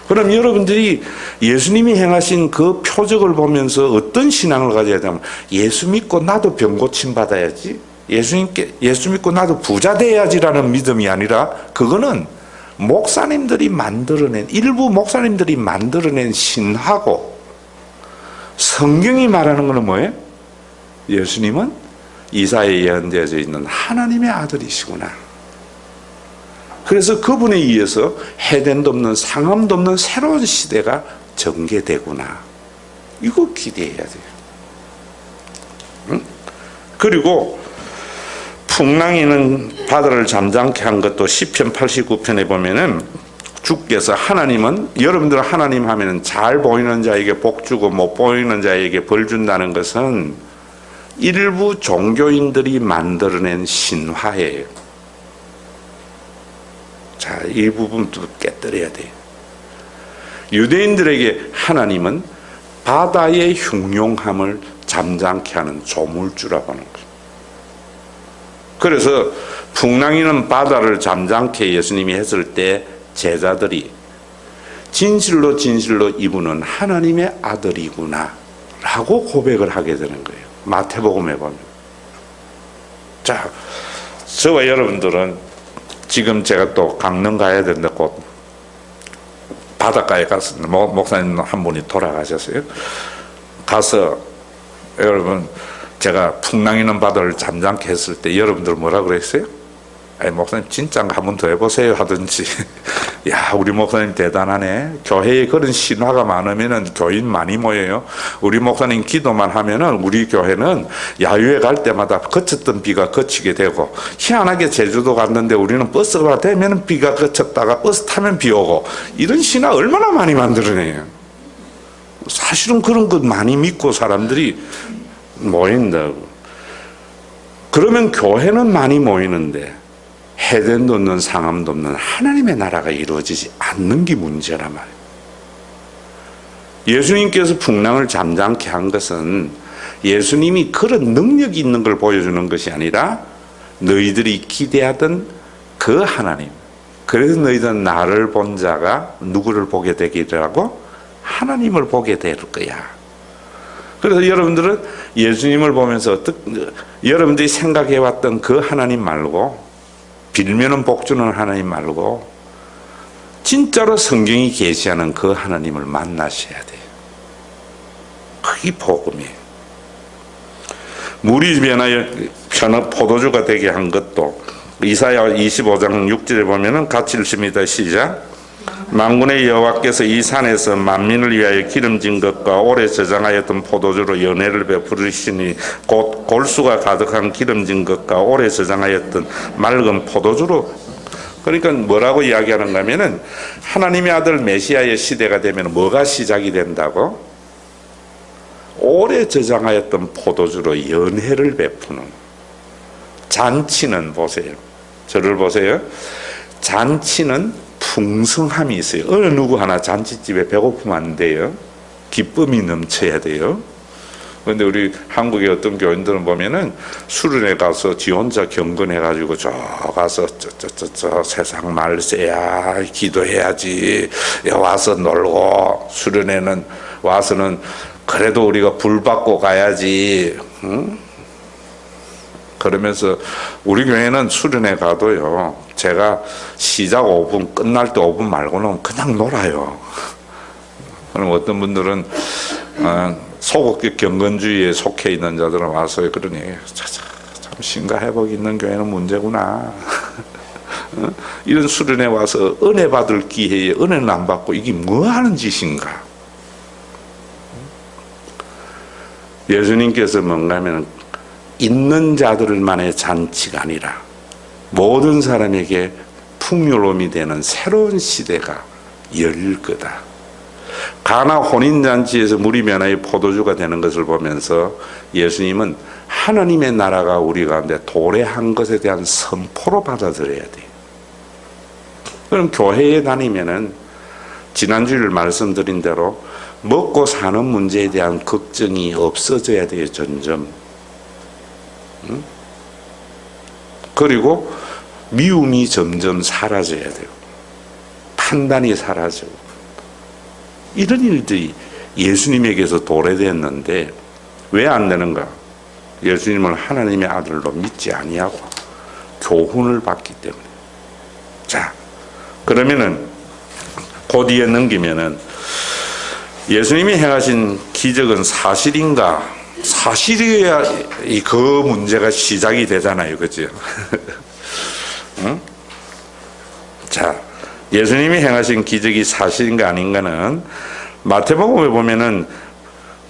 그럼 여러분들이 예수님이 행하신 그 표적을 보면서 어떤 신앙을 가져야 되냐면, 예수 믿고 나도 병 고침 받아야지, 예수 믿고 나도 부자 돼야지라는 믿음이 아니라, 그거는 목사님들이 만들어낸, 일부 목사님들이 만들어낸 신하고, 성경이 말하는 것은 뭐예요? 예수님은 이사야에 예언되어져 있는 하나님의 아들이시구나. 그래서 그분에 의해서 해됨도 없는, 상함도 없는 새로운 시대가 전개되구나. 이거 기대해야 돼요. 응? 그리고 풍랑이는 바다를 잠잠케 한 것도 시편 89편에 보면은 주께서, 하나님은, 여러분들 하나님 하면은 잘 보이는 자에게 복 주고 못 보이는 자에게 벌 준다는 것은 일부 종교인들이 만들어낸 신화예요. 자, 이 부분도 깨뜨려야 돼요. 유대인들에게 하나님은 바다의 흉용함을 잠잠케 하는 조물주라고 하는 거예요. 그래서 풍랑이는 바다를 잠잠케 예수님이 했을 때 제자들이 진실로 진실로 이분은 하나님의 아들이구나 라고 고백을 하게 되는 거예요. 마태복음에 보면. 자, 저와 여러분들은 지금 제가 또 강릉 가야 되는데 곧 바닷가에 가서 목사님 한 분이 돌아가셨어요. 가서 여러분, 제가 풍랑이는 바다를 잠잠케 했을 때 여러분들 뭐라 그랬어요? 아니, 목사님 진짜 한 번 더 해보세요 하든지. 야, 우리 목사님 대단하네. 교회에 그런 신화가 많으면은 교인 많이 모여요. 우리 목사님 기도만 하면은 우리 교회는 야유회 갈 때마다 그쳤던 비가 그치게 되고, 희한하게 제주도 갔는데 우리는 버스가 되면 비가 그쳤다가 버스 타면 비 오고, 이런 신화 얼마나 많이 만들어내요. 사실은 그런 것 많이 믿고 사람들이 모인다고. 그러면 교회는 많이 모이는데 해됨도 없는, 상함도 없는 하나님의 나라가 이루어지지 않는 게 문제란 말이에요. 예수님께서 풍랑을 잠잠케 한 것은 예수님이 그런 능력이 있는 걸 보여주는 것이 아니라 너희들이 기대하던 그 하나님, 그래서 너희들은 나를 본 자가 누구를 보게 되기라고? 하나님을 보게 될 거야. 그래서 여러분들은 예수님을 보면서 여러분들이 생각해왔던 그 하나님 말고, 빌면은 복주는 하나님 말고 진짜로 성경이 계시하는 그 하나님을 만나셔야 돼요. 그게 복음이에요. 물이 변하여 포도주가 되게 한 것도 이사야 25장 6절에 보면은 같이 읽습니다. 시작. 만군의 여호와께서 이 산에서 만민을 위하여 기름진 것과 오래 저장하였던 포도주로 연회를 베푸시니 곧 골수가 가득한 기름진 것과 오래 저장하였던 맑은 포도주로. 그러니까 뭐라고 이야기하는가 하면은 하나님의 아들 메시아의 시대가 되면 뭐가 시작이 된다고? 오래 저장하였던 포도주로 연회를 베푸는. 잔치는 보세요. 저를 보세요. 잔치는 풍성함이 있어요. 어느 누구 하나 잔치집에 배고프면 안 돼요. 기쁨이 넘쳐야 돼요. 그런데 우리 한국의 어떤 교인들은 보면은 수련회 가서 지 혼자 경건해가지고 저 가서 저 세상 말세야 기도해야지, 와서 놀고, 수련회는 와서는 그래도 우리가 불 받고 가야지, 응? 그러면서 우리 교회는 수련회 가도요, 제가 시작 5분, 끝날 때 5분 말고는 그냥 놀아요. 그럼 어떤 분들은 소극적 경건주의에 속해 있는 자들은 와서 그러니, 참 신과 회복 있는 교회는 문제구나. 이런 수련회 와서 은혜 받을 기회에 은혜는 안 받고 이게 뭐 하는 짓인가? 예수님께서 뭔가 하면 있는 자들만의 잔치가 아니라 모든 사람에게 풍요로움이 되는 새로운 시대가 열릴 거다. 가나 혼인잔치에서 물이 변하여 포도주가 되는 것을 보면서 예수님은 하나님의 나라가 우리 가운데 도래한 것에 대한 선포로 받아들여야 돼요. 그럼 교회에 다니면은 지난주에 말씀드린 대로 먹고 사는 문제에 대한 걱정이 없어져야 돼요, 점점. 응? 그리고 미움이 점점 사라져야 돼요. 판단이 사라지고. 이런 일들이 예수님에게서 도래됐는데 왜 안 되는가? 예수님을 하나님의 아들로 믿지 아니하고 교훈을 받기 때문에. 자, 그러면은 그 뒤에 넘기면은 예수님이 행하신 기적은 사실인가? 사실이어야 그 문제가 시작이 되잖아요, 그죠? 응? 자, 예수님이 행하신 기적이 사실인가 아닌가는 마태복음에 보면은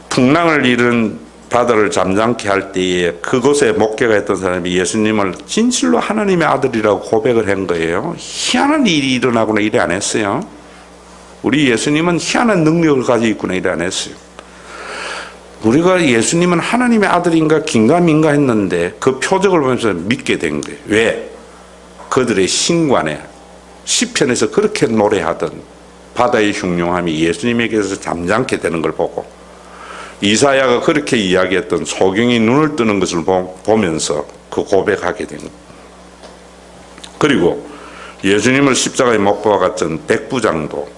풍랑을 잃은 바다를 잠잠케 할 때에 그곳에 목회가했던 사람이 예수님을 진실로 하나님의 아들이라고 고백을 한 거예요. 희한한 일이 일어나거나 이래 안 했어요. 우리 예수님은 희한한 능력을 가지고 있구나 이래 안 했어요. 우리가 예수님은 하나님의 아들인가 긴가민가 했는데 그 표적을 보면서 믿게 된 거예요. 왜? 그들의 신관에 시편에서 그렇게 노래하던 바다의 흉흉함이 예수님에게서 잠잠게 되는 걸 보고 이사야가 그렇게 이야기했던 소경이 눈을 뜨는 것을 보면서 그 고백하게 된 거예요. 그리고 예수님을 십자가에 못 박았던 백부장도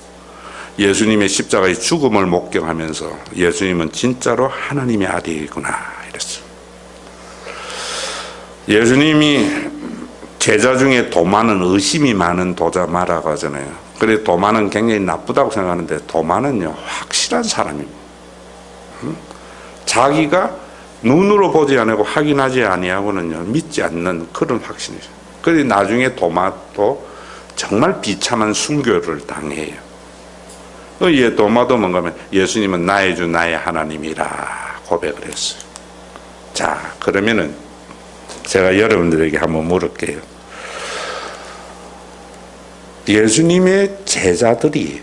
예수님의 십자가의 죽음을 목격하면서 예수님은 진짜로 하나님의 아들이구나 이랬어요. 예수님이 제자 중에 도마는 의심이 많은 도자마라고 하잖아요. 그래 도마는 굉장히 나쁘다고 생각하는데 도마는요 확실한 사람입니다. 자기가 눈으로 보지 않고 확인하지 아니하고는요 믿지 않는 그런 확신이죠. 그래 나중에 도마도 정말 비참한 순교를 당해요. 예, 도마도 뭔가 하면 예수님은 나의 주 나의 하나님이라 고백을 했어요. 자, 그러면은 제가 여러분들에게 한번 물을게요. 예수님의 제자들이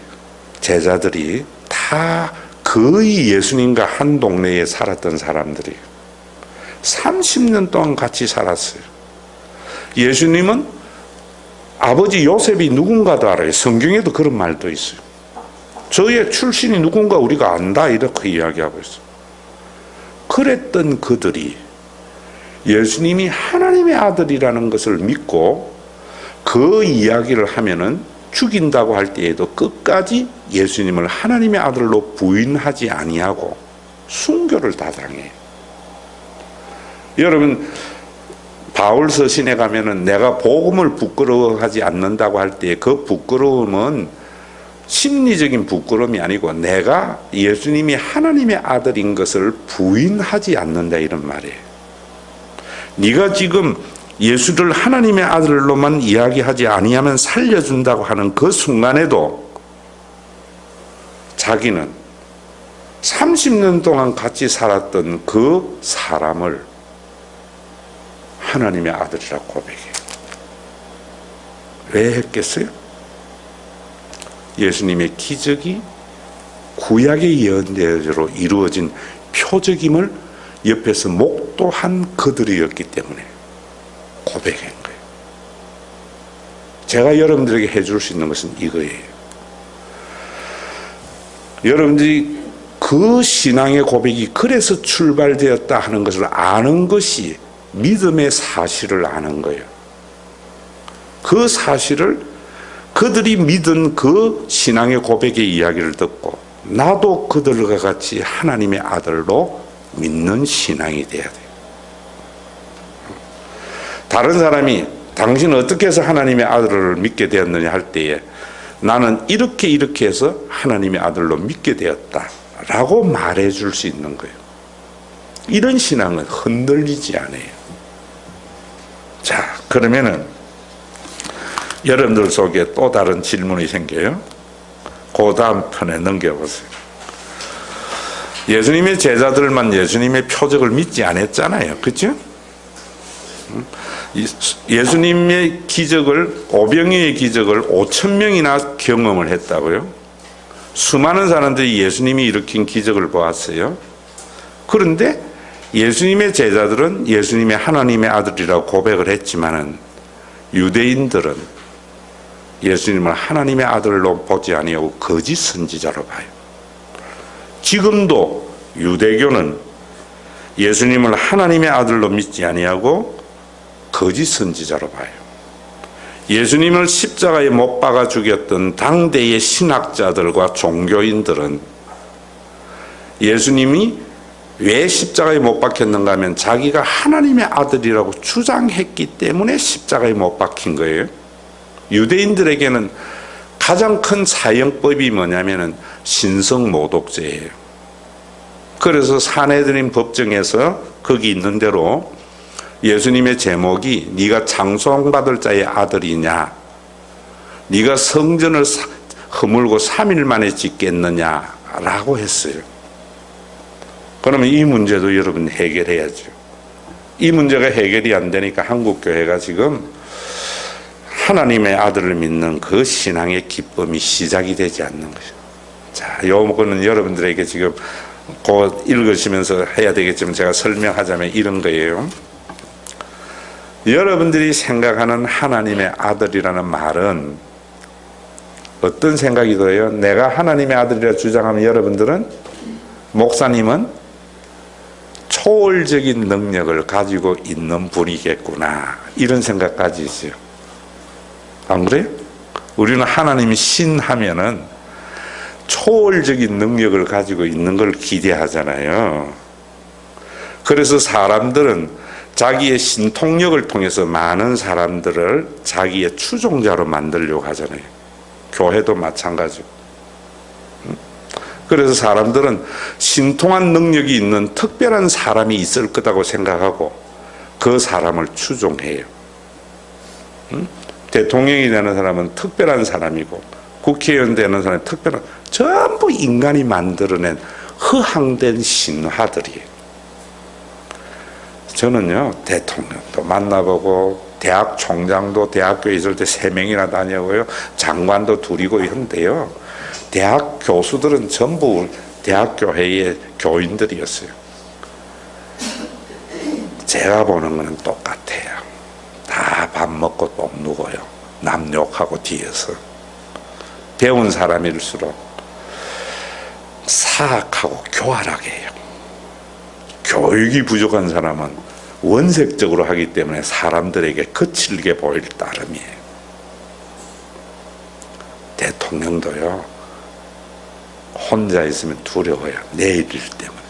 다 거의 예수님과 한 동네에 살았던 사람들이에요. 30년 동안 같이 살았어요. 예수님은 아버지 요셉이 누군가도 알아요. 성경에도 그런 말도 있어요. 저의 출신이 누군가 우리가 안다 이렇게 이야기하고 있어요. 그랬던 그들이 예수님이 하나님의 아들이라는 것을 믿고 그 이야기를 하면은 죽인다고 할 때에도 끝까지 예수님을 하나님의 아들로 부인하지 아니하고 순교를 다 당해요. 여러분 바울 서신에 가면은 내가 복음을 부끄러워하지 않는다고 할 때 그 부끄러움은 심리적인 부끄러움이 아니고 내가 예수님이 하나님의 아들인 것을 부인하지 않는다 이런 말이에요. 네가 지금 예수를 하나님의 아들로만 이야기하지 아니하면 살려준다고 하는 그 순간에도 자기는 30년 동안 같이 살았던 그 사람을 하나님의 아들이라고 고백해요. 왜 했겠어요? 예수님의 기적이 구약의 예언대로 이루어진 표적임을 옆에서 목도한 그들이었기 때문에 고백한 거예요. 제가 여러분들에게 해줄 수 있는 것은 이거예요. 여러분들이 그 신앙의 고백이 그래서 출발되었다 하는 것을 아는 것이 믿음의 사실을 아는 거예요. 그 사실을 그들이 믿은 그 신앙의 고백의 이야기를 듣고 나도 그들과 같이 하나님의 아들로 믿는 신앙이 돼야 돼요. 다른 사람이 당신은 어떻게 해서 하나님의 아들을 믿게 되었느냐 할 때에 나는 이렇게 해서 하나님의 아들로 믿게 되었다 라고 말해 줄 수 있는 거예요. 이런 신앙은 흔들리지 않아요. 자, 그러면은 여러분들 속에 또 다른 질문이 생겨요. 그 다음 편에 넘겨보세요. 예수님의 제자들만 예수님의 표적을 믿지 않았잖아요. 그렇죠? 예수님의 기적을, 오병이의 기적을 5,000명이나 경험을 했다고요. 수많은 사람들이 예수님이 일으킨 기적을 보았어요. 그런데 예수님의 제자들은 예수님의 하나님의 아들이라고 고백을 했지만은 유대인들은 예수님을 하나님의 아들로 보지 아니하고 거짓 선지자로 봐요. 지금도 유대교는 예수님을 하나님의 아들로 믿지 아니하고 거짓 선지자로 봐요. 예수님을 십자가에 못 박아 죽였던 당대의 신학자들과 종교인들은 예수님이 왜 십자가에 못 박혔는가 하면 자기가 하나님의 아들이라고 주장했기 때문에 십자가에 못 박힌 거예요. 유대인들에게는 가장 큰 사형법이 뭐냐면은 신성모독죄예요. 그래서 산헤드린 법정에서 거기 있는 대로 예수님의 제목이 네가 장송받을 자의 아들이냐, 네가 성전을 허물고 3일 만에 짓겠느냐라고 했어요. 그러면 이 문제도 여러분 해결해야죠. 이 문제가 해결이 안 되니까 한국교회가 지금 하나님의 아들을 믿는 그 신앙의 기쁨이 시작이 되지 않는 거죠. 자, 요거는 여러분들에게 지금 곧 읽으시면서 해야 되겠지만 제가 설명하자면 이런 거예요. 여러분들이 생각하는 하나님의 아들이라는 말은 어떤 생각이 들어요? 내가 하나님의 아들이라 주장하면 여러분들은, 목사님은 초월적인 능력을 가지고 있는 분이겠구나, 이런 생각까지 있어요. 안 그래요? 우리는 하나님이 신하면은 초월적인 능력을 가지고 있는 걸 기대하잖아요. 그래서 사람들은 자기의 신통력을 통해서 많은 사람들을 자기의 추종자로 만들려고 하잖아요. 교회도 마찬가지고. 그래서 사람들은 신통한 능력이 있는 특별한 사람이 있을 거라고 생각하고 그 사람을 추종해요. 대통령이 되는 사람은 특별한 사람이고 국회의원 되는 사람은 특별한, 전부 인간이 만들어낸 허황된 신화들이에요. 저는요, 대통령도 만나보고 대학 총장도 대학교에 있을 때 3명이나 다녀고요, 장관도 둘이고 이런데요, 대학 교수들은 전부 대학교회의 교인들이었어요. 제가 보는 거는 똑같아요. 다 밥 먹고 똥 누고요, 남 욕하고 뒤에서. 배운 사람일수록 사악하고 교활하게 해요. 교육이 부족한 사람은 원색적으로 하기 때문에 사람들에게 거칠게 보일 따름이에요. 대통령도요, 혼자 있으면 두려워요. 내일 일 때문에.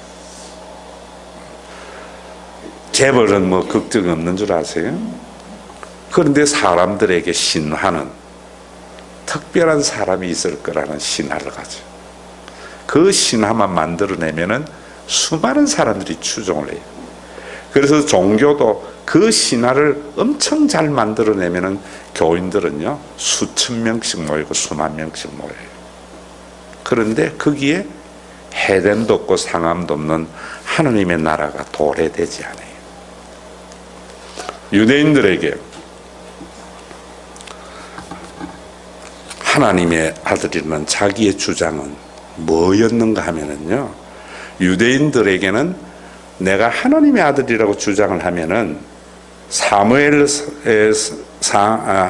재벌은 뭐 걱정 없는 줄 아세요? 그런데 사람들에게 신화는 특별한 사람이 있을 거라는 신화를 가져. 그 신화만 만들어내면은 수많은 사람들이 추종을 해요. 그래서 종교도 그 신화를 엄청 잘 만들어내면은 교인들은요, 수천 명씩 모이고 수만 명씩 모여요. 그런데 거기에 해됨도 없고 상함도 없는 하나님의 나라가 도래되지 않아요. 유대인들에게 하나님의 아들이라는 자기의 주장은 뭐였는가 하면은요, 유대인들에게는 내가 하나님의 아들이라고 주장을 하면은 사무엘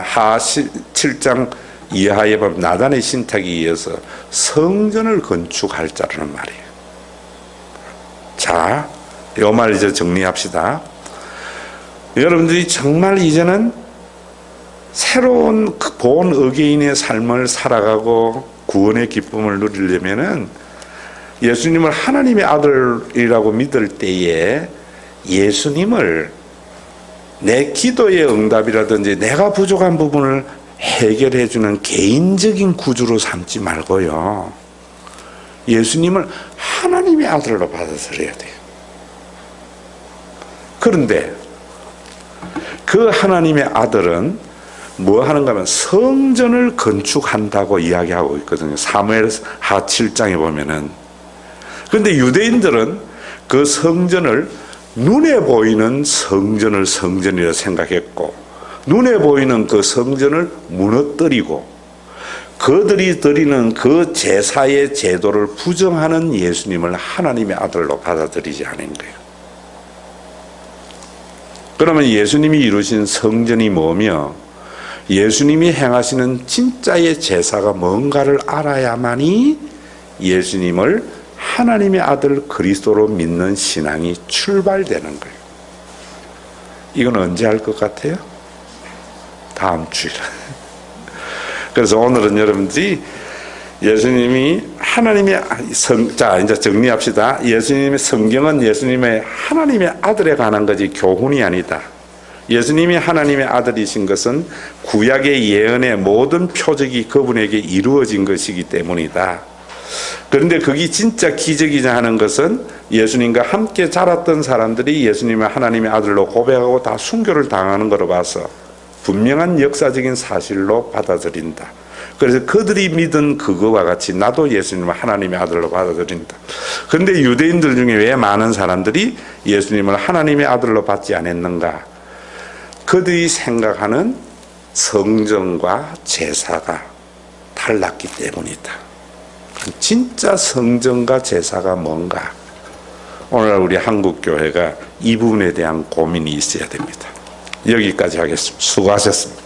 하 7장 이하에 보면 나단의 신탁에 의해서 성전을 건축할 자라는 말이에요. 자, 이 말 이제 정리합시다. 여러분들이 정말 이제는 새로운 본 의개인의 삶을 살아가고 구원의 기쁨을 누리려면은 예수님을 하나님의 아들이라고 믿을 때에 예수님을 내 기도의 응답이라든지 내가 부족한 부분을 해결해 주는 개인적인 구주로 삼지 말고요, 예수님을 하나님의 아들로 받아들여야 돼요. 그런데 그 하나님의 아들은 뭐 하는가 하면 성전을 건축한다고 이야기하고 있거든요. 사무엘 하 7장에 보면은. 그런데 유대인들은 그 성전을 눈에 보이는 성전을 성전이라 생각했고, 눈에 보이는 그 성전을 무너뜨리고 그들이 드리는 그 제사의 제도를 부정하는 예수님을 하나님의 아들로 받아들이지 않은 거예요. 그러면 예수님이 이루신 성전이 뭐며 예수님이 행하시는 진짜의 제사가 뭔가를 알아야만이 예수님을 하나님의 아들 그리스도로 믿는 신앙이 출발되는 거예요. 이건 언제 할 것 같아요? 다음 주일. 그래서 오늘은 여러분들이 예수님이 하나님의 자 이제 정리합시다. 예수님의 성경은 예수님의 하나님의 아들에 관한 거지 교훈이 아니다. 예수님이 하나님의 아들이신 것은 구약의 예언의 모든 표적이 그분에게 이루어진 것이기 때문이다. 그런데 그게 진짜 기적이자 하는 것은 예수님과 함께 자랐던 사람들이 예수님을 하나님의 아들로 고백하고 다 순교를 당하는 거로 봐서 분명한 역사적인 사실로 받아들인다. 그래서 그들이 믿은 그거와 같이 나도 예수님을 하나님의 아들로 받아들인다. 그런데 유대인들 중에 왜 많은 사람들이 예수님을 하나님의 아들로 받지 않았는가? 그들이 생각하는 성전과 제사가 달랐기 때문이다. 진짜 성전과 제사가 뭔가? 오늘 우리 한국교회가 이 부분에 대한 고민이 있어야 됩니다. 여기까지 하겠습니다. 수고하셨습니다.